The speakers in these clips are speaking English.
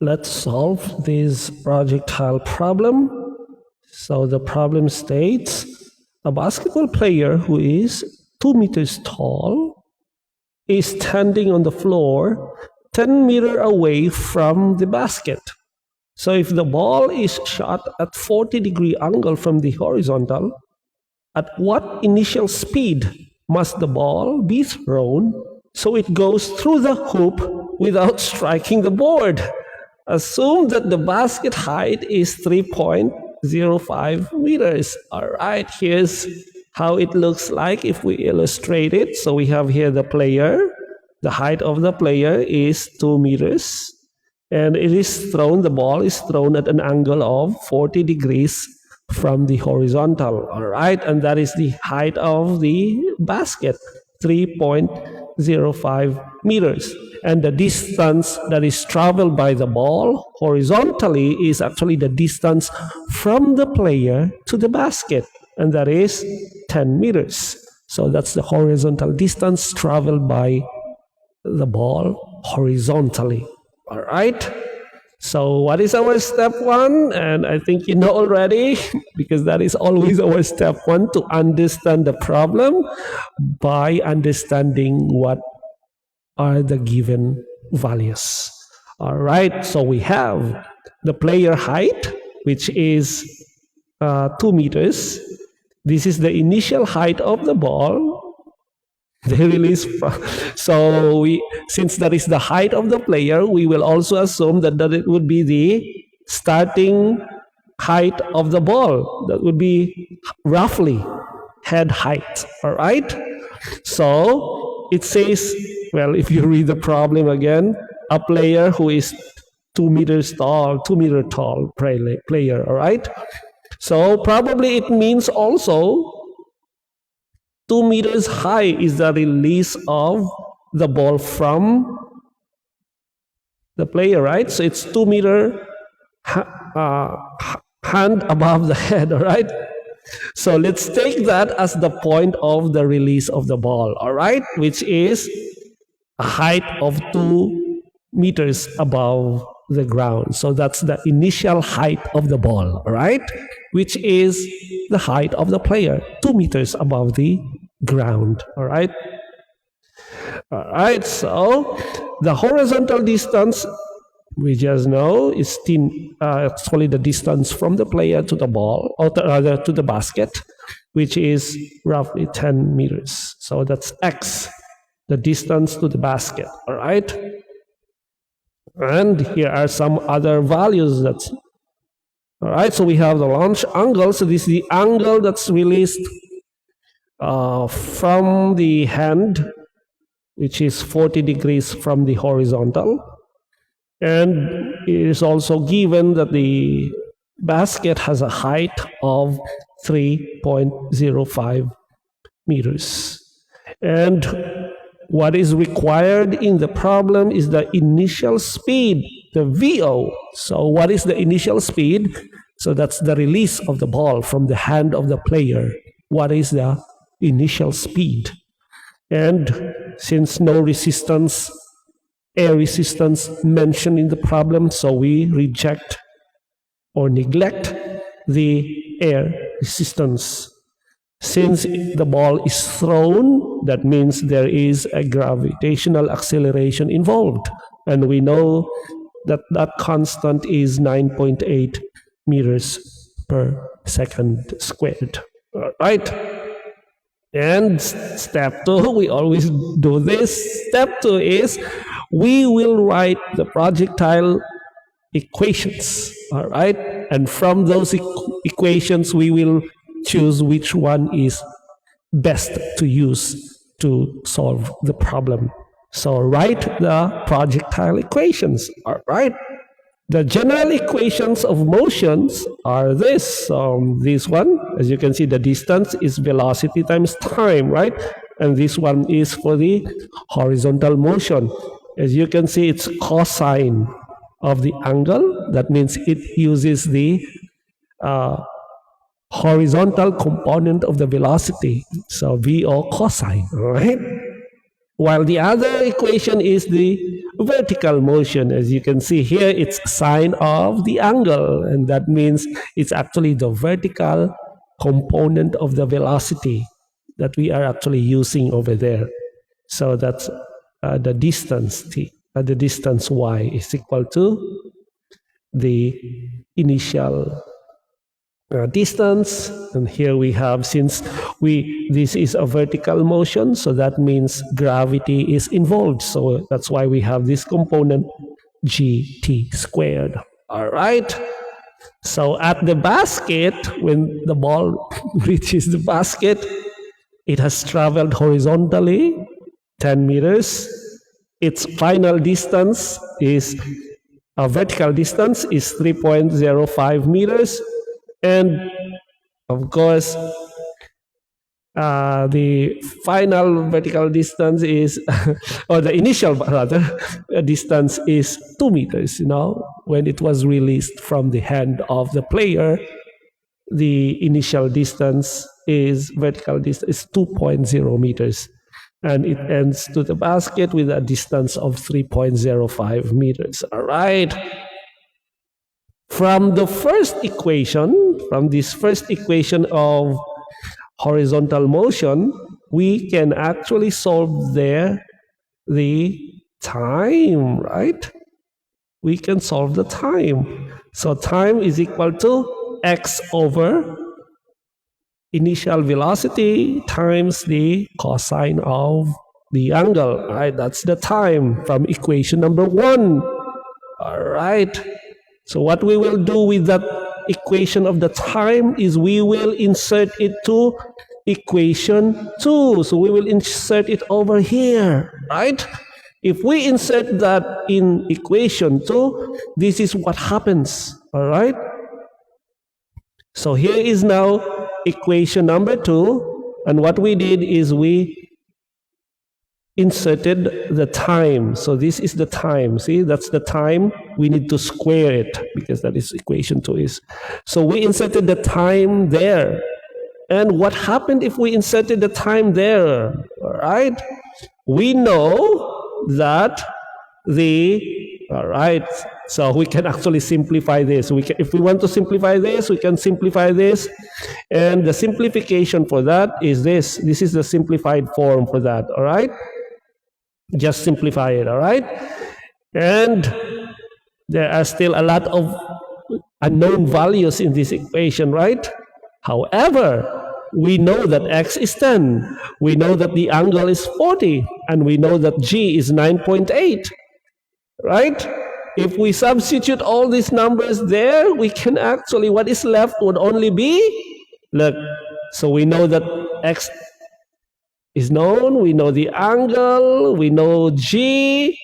Let's solve this projectile problem. So the problem states a basketball player who is 2 meters tall is standing on the floor 10 meters away from the basket. So if the ball is shot at 40-degree angle from the horizontal, at what initial speed must the ball be thrown so it goes through the hoop without striking the board? Assume that the basket height is 3.05 meters. All right, here's how it looks like if we illustrate it. So we have here the player. The height of the player is 2 meters. And it is thrown, the ball is thrown at an angle of 40 degrees from the horizontal. All right, and that is the height of the basket, 3.05 meters. And the distance that is traveled by the ball horizontally is actually the distance from the player to the basket, and that is 10 meters. So that's the horizontal distance traveled by the ball horizontally. All right. So what is our step one? And I think you know already, because that is always our step one, to understand the problem by understanding what are the given values. All right, so we have the player height, which is 2 meters. This is the initial height of the ball. The release. So since that is the height of the player, we will also assume that it would be the starting height of the ball. That would be roughly head height. All right. So it says, well, if you read the problem again, a player who is 2 meters tall, 2 meter tall player. All right. So probably it means also 2 meters high is the release of the ball from the player, right? So it's 2 meter hand above the head, all right? So let's take that as the point of the release of the ball, all right? Which is a height of 2 meters above the ground. So that's the initial height of the ball, all right? Which is the height of the player, 2 meters above the ground, all right? All right, so the horizontal distance, we just know, is actually the distance from the player to the ball, or rather to the basket, which is roughly 10 meters. So that's x, the distance to the basket, all right? And here are some other values. All right, so we have the launch angle. So this is the angle that's released from the hand, which is 40 degrees from the horizontal. And it is also given that the basket has a height of 3.05 meters. And what is required in the problem is the initial speed, the VO. So what is the initial speed? So that's the release of the ball from the hand of the player. What is the initial speed? And since no resistance, air resistance mentioned in the problem, so we reject or neglect the air resistance. Since the ball is thrown, that means there is a gravitational acceleration involved. And we know that that constant is 9.8 meters per second squared. All right. And step 2, we always do this. Step 2 is we will write the projectile equations. All right. And from those equations, we will choose which one is best to use to solve the problem. So write the projectile equations. All right. The general equations of motions are this. This one, as you can see, the distance is velocity times time, right? And this one is for the horizontal motion. As you can see, it's cosine of the angle. That means it uses the horizontal component of the velocity. So VO cosine, all right? While the other equation is the vertical motion. As you can see here, it's sine of the angle, and that means it's actually the vertical component of the velocity that we are actually using over there. So that's the distance t, the distance y is equal to the initial distance. And here we have, since this is a vertical motion, so that means gravity is involved. So that's why we have this component gt squared. All right. So at the basket, when the ball reaches the basket, it has traveled horizontally 10 meters. Its final distance is, vertical distance is 3.05 meters. And of course, the final vertical distance is, or the initial rather, distance is 2 meters. You know, when it was released from the hand of the player, the initial distance is, vertical distance is 2.0 meters. And it ends to the basket with a distance of 3.05 meters. All right. From the first equation, from this first equation of horizontal motion, we can actually solve there the time, right? We can solve the time. So time is equal to x over initial velocity times the cosine of the angle, right? That's the time from equation number 1. All right. So what we will do with that equation of the time is we will insert it to equation 2. So we will insert it over here, right? If we insert that in equation 2, this is what happens, all right? So here is now equation number 2, and what we did is we inserted the time. So this is the time. See, that's the time. We need to square it because that is equation 2 is. So we inserted the time there. And what happened if we inserted the time there? All right. We know that all right. So we can actually simplify this. If we want to simplify this, we can simplify this. And the simplification for that is this. This is the simplified form for that. All right. Just simplify it, all right? And there are still a lot of unknown values in this equation, right? However, we know that x is 10. We know that the angle is 40. And we know that g is 9.8, right? If we substitute all these numbers there, we can actually, what is left would only be, look, so we know that x is known, we know the angle, we know g,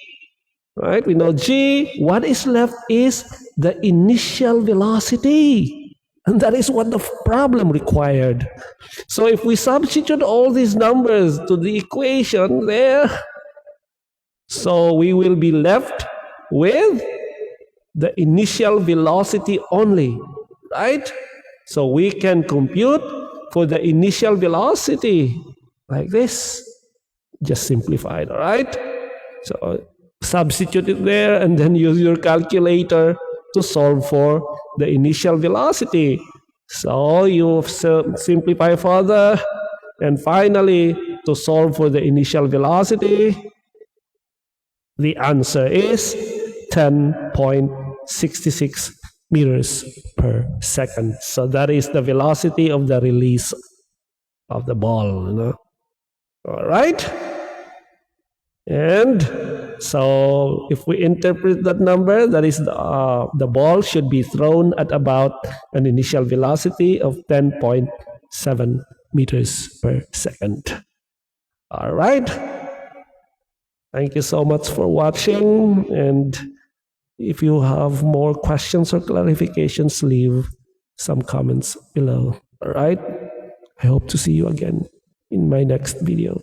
right? We know g. What is left is the initial velocity. And that is what the problem required. So if we substitute all these numbers to the equation there, so we will be left with the initial velocity only, right? So we can compute for the initial velocity like this, just simplified, all right? So substitute it there and then use your calculator to solve for the initial velocity. So you simplify further, and finally, to solve for the initial velocity, the answer is 10.66 meters per second. So that is the velocity of the release of the ball, you know? All right. And so if we interpret that number, that is the ball should be thrown at about an initial velocity of 10.7 meters per second. All right. Thank you so much for watching. And if you have more questions or clarifications, leave some comments below. All right. I hope to see you again in my next video.